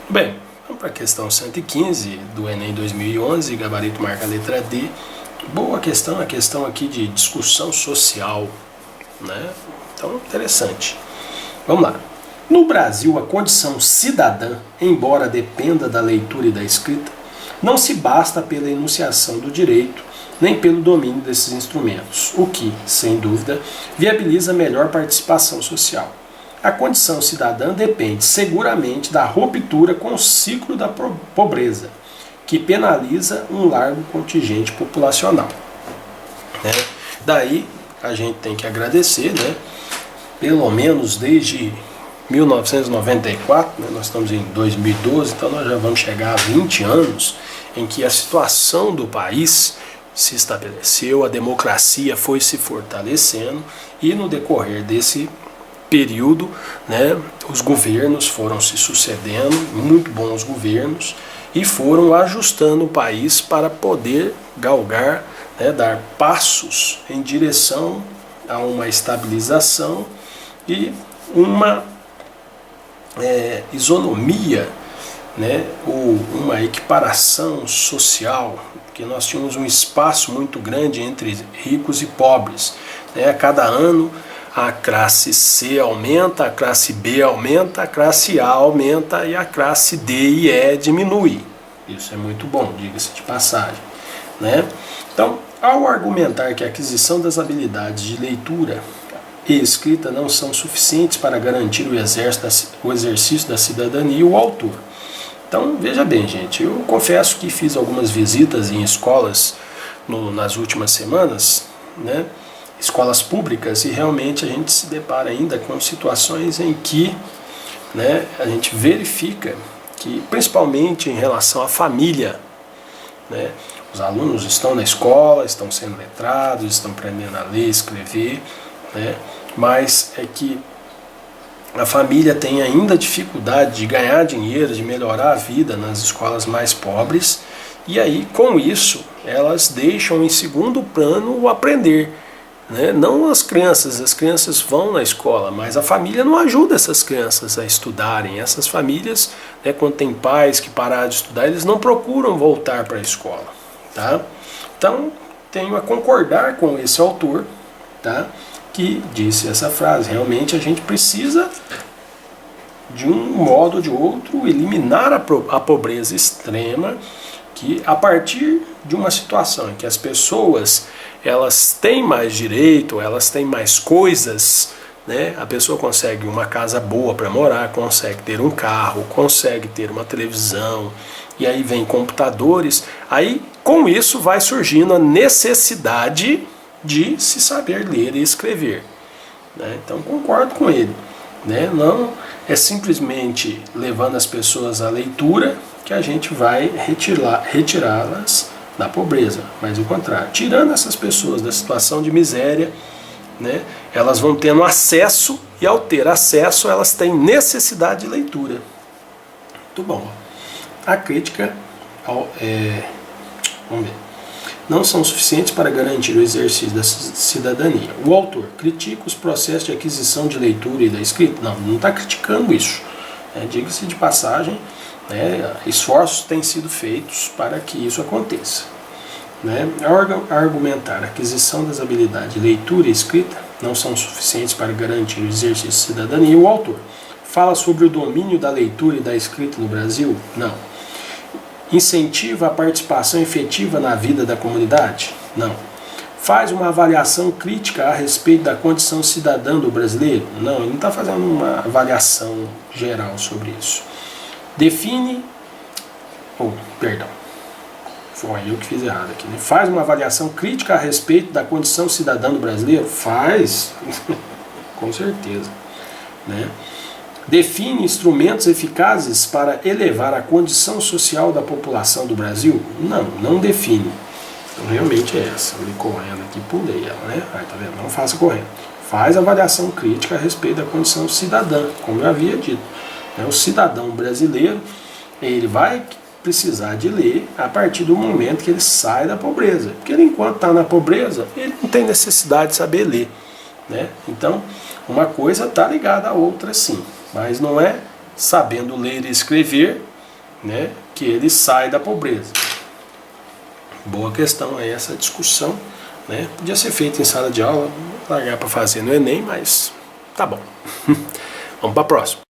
Bem, vamos para a questão 115 do Enem 2011, gabarito marca letra D. Boa questão, a questão aqui de discussão social, né? Então, interessante. Vamos lá. No Brasil, a condição cidadã, embora dependa da leitura e da escrita, não se basta pela enunciação do direito, nem pelo domínio desses instrumentos, o que, sem dúvida, viabiliza melhor participação social. A condição cidadã depende seguramente da ruptura com o ciclo da pobreza, que penaliza um largo contingente populacional. Daí a gente tem que agradecer, né? Pelo menos desde 1994, né? Nós estamos em 2012, então nós já vamos chegar a 20 anos em que a situação do país se estabeleceu, a democracia foi se fortalecendo e no decorrer desse período, né, os governos foram se sucedendo, muito bons governos, e foram ajustando o país para poder galgar, né, dar passos em direção a uma estabilização e uma isonomia, né, ou uma equiparação social, porque nós tínhamos um espaço muito grande entre ricos e pobres. Né, a cada ano a classe C aumenta, a classe B aumenta, a classe A aumenta e a classe D e E diminui. Isso é muito bom, diga-se de passagem. Né? Então, ao argumentar que a aquisição das habilidades de leitura e escrita não são suficientes para garantir o exercício da cidadania, o autor. Então, veja bem, gente, eu confesso que fiz algumas visitas em escolas nas últimas semanas, né? Escolas públicas, e realmente a gente se depara ainda com situações em que, né, a gente verifica que, principalmente em relação à família, né, os alunos estão na escola, estão sendo letrados, estão aprendendo a ler, escrever, né, mas é que a família tem ainda dificuldade de ganhar dinheiro, de melhorar a vida nas escolas mais pobres, e aí com isso elas deixam em segundo plano o aprender. Né? Não as crianças vão na escola, mas a família não ajuda essas crianças a estudarem. Essas famílias, né, quando tem pais que pararam de estudar, eles não procuram voltar para a escola. Tá? Então, tenho a concordar com esse autor, tá, que disse essa frase. Realmente a gente precisa, de um modo ou de outro, eliminar a pobreza extrema, que a partir de uma situação em que as pessoas elas têm mais direito, elas têm mais coisas, né? A pessoa consegue uma casa boa para morar, consegue ter um carro, consegue ter uma televisão, e aí vem computadores, aí com isso vai surgindo a necessidade de se saber ler e escrever. Né? Então concordo com ele. Né? Não é simplesmente levando as pessoas à leitura que a gente vai retirá-las da pobreza, mas o contrário, tirando essas pessoas da situação de miséria, né, elas vão tendo acesso, e ao ter acesso elas têm necessidade de leitura. Muito bom. A crítica vamos ver, não são suficientes para garantir o exercício da cidadania. O autor critica os processos de aquisição de leitura e da escrita? Não está criticando isso. Diga-se de passagem, né, esforços têm sido feitos para que isso aconteça. Né? Ao argumentar a aquisição das habilidades de leitura e escrita não são suficientes para garantir o exercício de cidadania, o autor fala sobre o domínio da leitura e da escrita no Brasil? Não. Incentiva a participação efetiva na vida da comunidade? Não. Faz uma avaliação crítica a respeito da condição cidadã do brasileiro? Não, ele não está fazendo uma avaliação geral sobre isso. Define, foi eu que fiz errado aqui, né? Faz uma avaliação crítica a respeito da condição cidadã do brasileiro? Faz, com certeza. Né? Define instrumentos eficazes para elevar a condição social da população do Brasil? Não define. Então realmente é essa. Eu li correndo aqui, pulei ela, né? Aí, tá vendo? Não faça correndo. Faz avaliação crítica a respeito da condição cidadã, como eu havia dito. O cidadão brasileiro, ele vai precisar de ler a partir do momento que ele sai da pobreza. Porque ele, enquanto está na pobreza, ele não tem necessidade de saber ler. Né? Então, uma coisa está ligada à outra sim. Mas não é sabendo ler e escrever né, que ele sai da pobreza? Boa questão aí essa discussão, né? Podia ser feita em sala de aula, largar para fazer no Enem, mas tá bom. Vamos para a próxima.